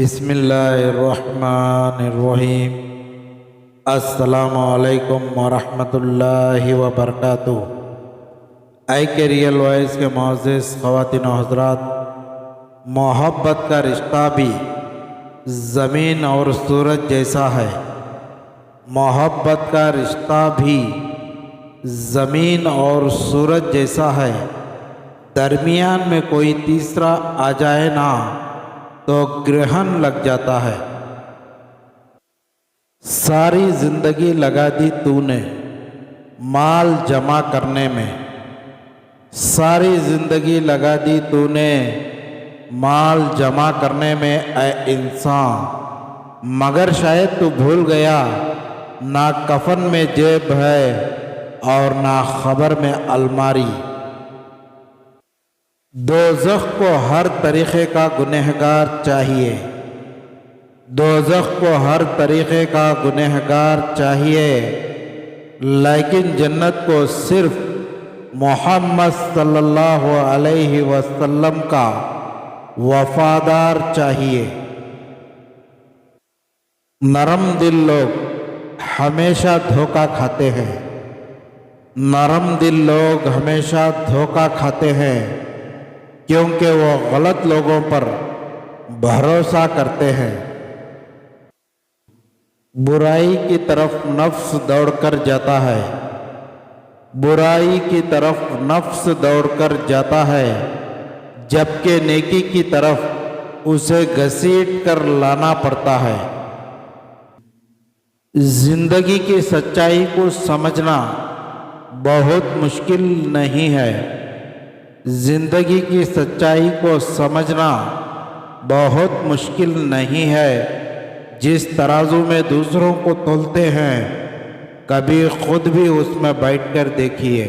بسم اللہ الرحمن الرحیم۔ السلام علیکم ورحمۃ اللہ وبرکاتہ۔ آئی کے ریئل وائس کے معزز خواتین و حضرات، محبت کا رشتہ بھی زمین اور سورج جیسا ہے۔ محبت کا رشتہ بھی زمین اور سورج جیسا ہے۔ درمیان میں کوئی تیسرا آ جائے نا تو گرہن لگ جاتا ہے۔ ساری زندگی لگا دی تو نے مال جمع کرنے میں، ساری زندگی لگا دی تو نے مال جمع کرنے میں اے انسان، مگر شاید تو بھول گیا نہ کفن میں جیب ہے اور نہ خبر میں الماری۔ دوزخ کو ہر طریقے کا گنہگار چاہیے، دوزخ کو ہر طریقے کا گنہگار چاہیے، لیکن جنت کو صرف محمد صلی اللہ علیہ وسلم کا وفادار چاہیے۔ نرم دل لوگ ہمیشہ دھوکہ کھاتے ہیں، نرم دل لوگ ہمیشہ دھوکہ کھاتے ہیں، کیونکہ وہ غلط لوگوں پر بھروسہ کرتے ہیں۔ برائی کی طرف نفس دوڑ کر جاتا ہے، برائی کی طرف نفس دوڑ کر جاتا ہے، جبکہ نیکی کی طرف اسے گھسیٹ کر لانا پڑتا ہے۔ زندگی کی سچائی کو سمجھنا بہت مشکل نہیں ہے، زندگی کی سچائی کو سمجھنا بہت مشکل نہیں ہے۔ جس ترازو میں دوسروں کو تولتے ہیں، کبھی خود بھی اس میں بیٹھ کر دیکھیے۔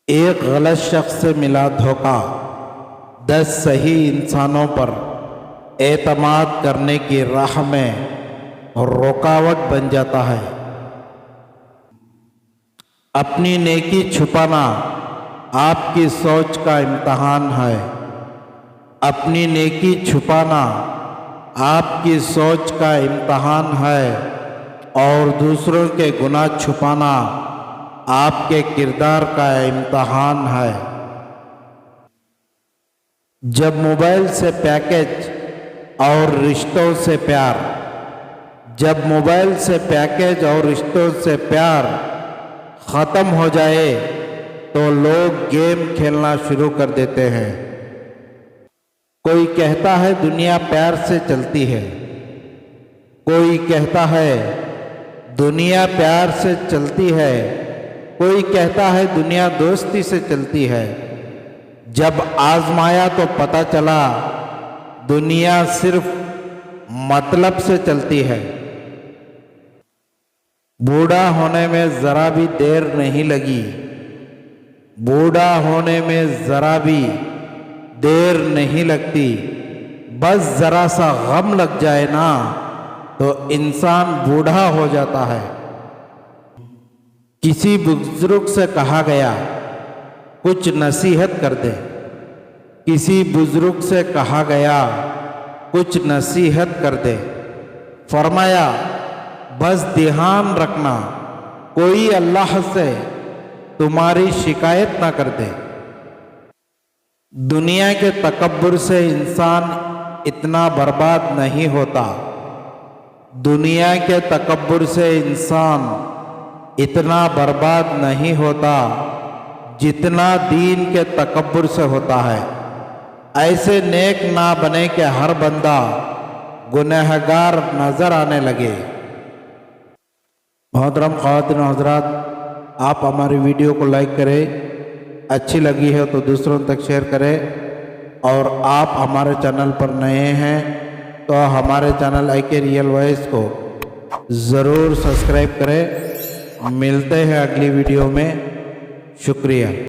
ایک غلط شخص سے ملا دھوکہ 10 صحیح انسانوں پر اعتماد کرنے کی راہ میں رکاوٹ بن جاتا ہے۔ اپنی نیکی چھپانا آپ کی سوچ کا امتحان ہے، اپنی نیکی چھپانا آپ کی سوچ کا امتحان ہے، اور دوسروں کے گناہ چھپانا آپ کے کردار کا امتحان ہے۔ جب موبائل سے پیکج اور رشتوں سے پیار، جب موبائل سے پیکج اور رشتوں سے پیار ختم ہو جائے تو لوگ گیم کھیلنا شروع کر دیتے ہیں۔ کوئی کہتا ہے دنیا پیار سے چلتی ہے، کوئی کہتا ہے دنیا پیار سے چلتی ہے، کوئی کہتا ہے دنیا دوستی سے چلتی ہے۔ جب آزمایا تو پتہ چلا دنیا صرف مطلب سے چلتی ہے۔ بوڑھا ہونے میں ذرا بھی دیر نہیں لگی، بوڑھا ہونے میں ذرا بھی دیر نہیں لگتی، بس ذرا سا غم لگ جائے نا تو انسان بوڑھا ہو جاتا ہے۔ کسی بزرگ سے کہا گیا کچھ نصیحت کر دے، کسی بزرگ سے کہا گیا کچھ نصیحت کر دے، فرمایا بس دھیان رکھنا کوئی اللہ سے تمہاری شکایت نہ کر دے۔ دنیا کے تکبر سے انسان اتنا برباد نہیں ہوتا، دنیا کے تکبر سے انسان اتنا برباد نہیں ہوتا جتنا دین کے تکبر سے ہوتا ہے۔ ایسے نیک نہ بنے کہ ہر بندہ گنہگار نظر آنے لگے۔ محترم خواتین و حضرات، آپ ہماری ویڈیو کو لائک کریں، اچھی لگی ہے تو دوسروں تک شیئر کریں، اور آپ ہمارے چینل پر نئے ہیں تو ہمارے چینل آئی کے ریئل وائس کو ضرور سبسکرائب کریں۔ ملتے ہیں اگلی ویڈیو میں، شکریہ۔